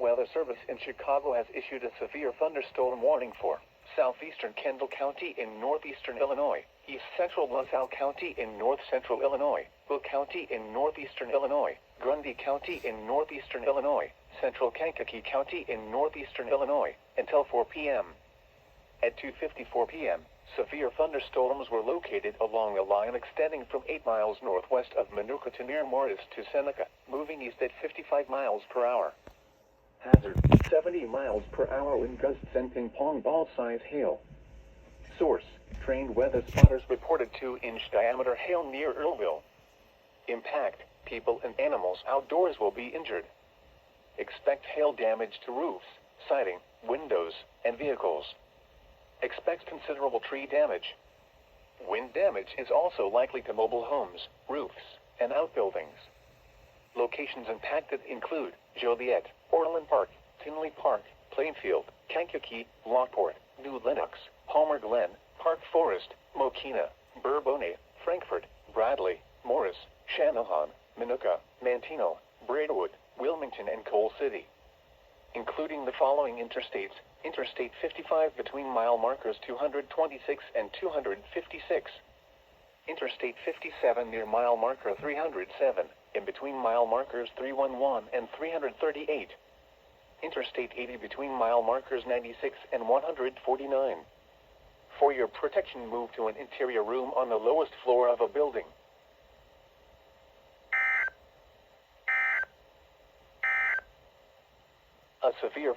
Weather Service in Chicago has issued a severe thunderstorm warning for southeastern Kendall County in northeastern Illinois, east central LaSalle County in north central Illinois, Will County in northeastern Illinois, Grundy County in northeastern Illinois, central Kankakee County in northeastern Illinois, until 4 p.m. At 2:54 p.m., severe thunderstorms were located along a line extending from 8 miles northwest of Minooka to near Morris to Seneca, moving east at 55 miles per hour. Hazard, 70 miles per hour wind gusts and ping-pong ball-size hail. Source, trained weather spotters reported 2-inch diameter hail near Earlville. Impact, people and animals outdoors will be injured. Expect hail damage to roofs, siding, windows, and vehicles. Expect considerable tree damage. Wind damage is also likely to mobile homes, roofs, and outbuildings. Locations impacted include Joliet, Orland Park, Tinley Park, Plainfield, Kankakee, Lockport, New Lenox, Palmer Glen, Park Forest, Mokina, Bourbonnais, Frankfort, Bradley, Morris, Channahon, Minooka, Manteno, Braidwood, Wilmington, and Coal City. Including the following interstates: Interstate 55 between mile markers 226 and 256. Interstate 57 near mile marker 307, in between mile markers 311 and 338. Interstate 80 between mile markers 96 and 149. For your protection, move to an interior room on the lowest floor of a building. A severe